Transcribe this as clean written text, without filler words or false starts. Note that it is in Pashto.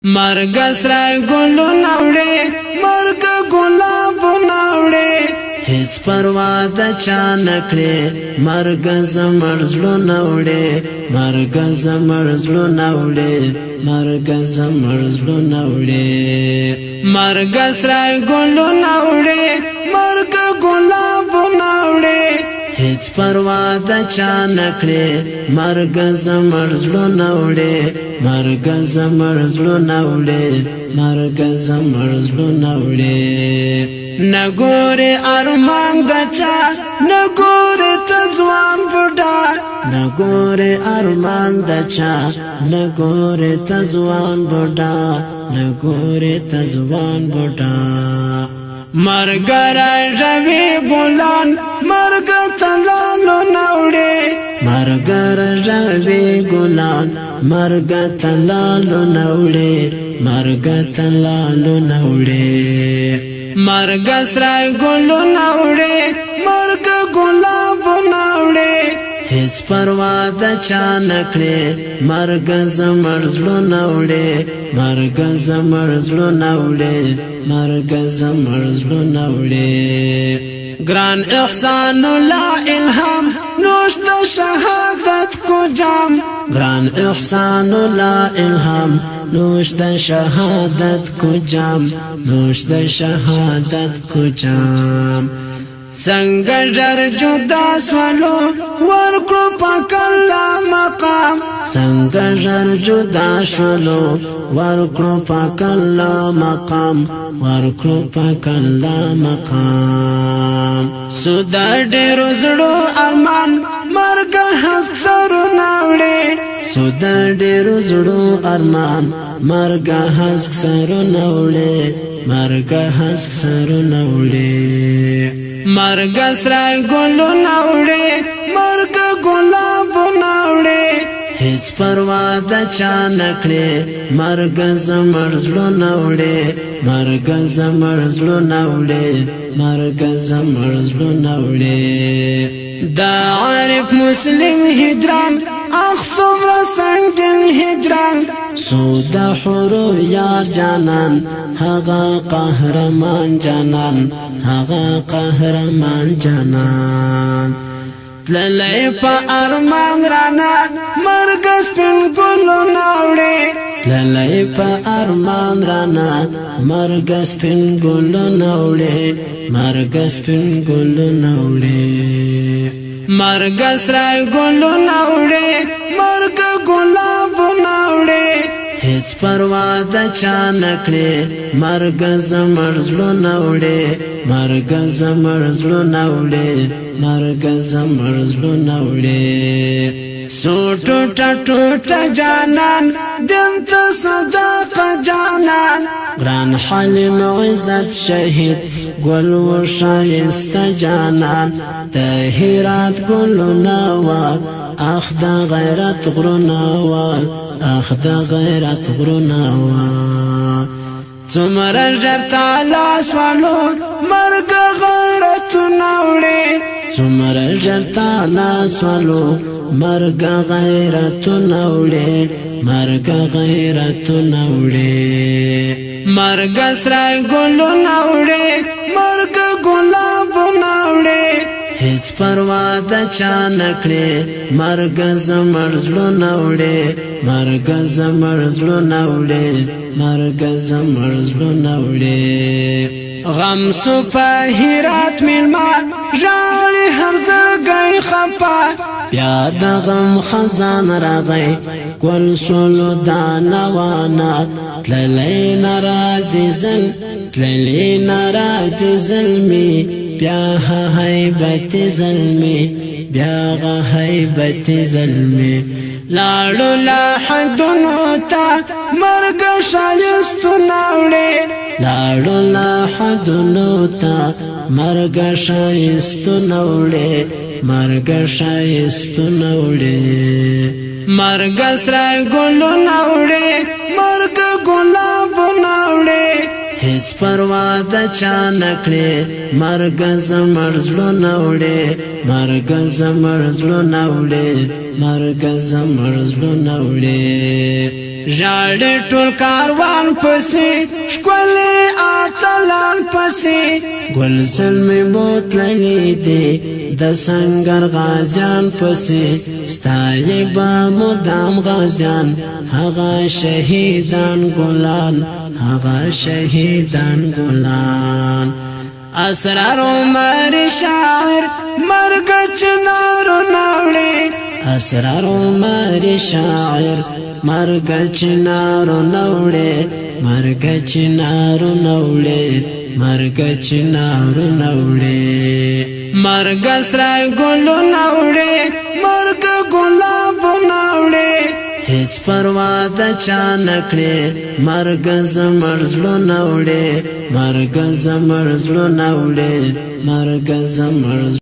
مرگ سرای گلو نوڑے مرگ گلاب نوڑے هیڅ پروا د چا نکړې مرګ زمړ زړه نوړې مرګ زمړ زړه نوړې مرګ زمړ زړه نوړې مرګ سرای ګلو نوړې مرګ ګلاب نوړې هیڅ پروا د چا نکړې مرګ زمړ زړه نوړې مرګ زمړ زړه نوړې مرګ زمړ زړه نوړې نګورې ارمان دچا نګورې تځوان بډا نګورې ارمان دچا نګورې تځوان بډا نګورې تځوان بډا مرګ راځوي ګلان مرګ تلالو نوړې مرګ راځوي ګلان مرګ تلالو نوړې مرګ تلالو نوړې مرگ سرای گلو نوڑے مرگ گلاب نوڑے هیڅ پروا د چا نکړې مرگ زمړ زړه نوړې مرگ زمړ زړه نوړې مرگ زمړ زړه نوړې ګران احسان الله الهام نوش د شهادت کو جام ګران احسان الله الهام نوش د شهادت کو جام نوش د شهادت کو جام څنګه جر جدا سوالو ورکړو پاک الله مقام څنګه جر جدا شولو ورکړو پاک الله مقام ورکړو پاک الله مقام سودا ډېر زړو ارمان مرګ حسک سره ناوړې سودا ډېر زړو ارمان مرګ حسک سره ناوړې مرګ حسک سره ناوړې مرگ سرای گلو نوڑے مرگ گلاب نوڑے هیڅ پروا د چا نکړې مرگ زمړ زړه نوړې مرگ زمړ زړه نوړې مرگ زمړ زړه نوړې دا عارف مسلم هجران اخ څومره سنگین هجران سودا حورو یار جانان هغه قهرمان جانان هغه قهرمان جانان تللی پا ارمان رانا مرگ سپین گلو نوڑے تللی پا ارمان رانا مرگ سپین گلو نوڑے مرگ سپین گلو نوڑے مرگ سرای گلو نوڑے مرگ گلاب نوڑے هیڅ پروا د چا نکړې مرګ زمړ زړه نوړې مرګ زمړ زړه نوړې مرګ زمړ زړه نوړې سوټو ټټو جانان دمت صدق جانان ګران حلیم عزت شهید ګل و شایست جانان د هرات ګلونه وا اخ د غیرت غرونه وا اخ د غیرت غرونه وا څومره ژر تعالی سوالو مرګ غیرت نوړې څومره ژر تعالی سوالو مرګ غیرت نوړې مرګ غیرت نوړې مرګ سرای ګلو نوړې مرګ ګلاب نوړې هیڅ پروا د چا نکړې مرګ زمړ زړه نوړې مرګ زمړ زړه نوړې مرګ زمړ زړه نوړې غم سو په هرات میلما ژاړي هر ځای خپا بیا د غم خزان راغی ګل سولو دانوانا تللی ناراضي زل تللی ناراضي زلمي بیا هیبت زلمی بیا هیبت زلمی لاړو لا حدونو تا مرګ شایستو نوړې لاړو لا حدونو تا مرګ شایستو نوړې مرګ شایستو نوړې مرګ سرای ګلو نوړې مرګ ګلاب نوړې هیڅ پروا د چا نکړې مرګ زمړ زړه نوړې مرګ زمړ زړه نوړې مرګ زمړ زړه نوړې ژاړي ټول کاروان پسې ښکلي اتلان پسې ګل زلمې بوتللې دي د سنگر غازیان پسې ستایي به مدام غازیان هغه شهیدان ګلان هغه شهیدان ګلان اسرار عمر شاعر مرګ چنار ناوړي اسرار عمر شاعر مرګ چنار ناوړي مرګ چنار ناوړي مرګ چنار ناوړي مرګ سره ګل ناوړي مرګ ګلاب ناوړي هیڅ پروا د چا نکړي مرګ زمړ زړه ناوړي مرګ زمړ زړه ناوړي مرګ زمړ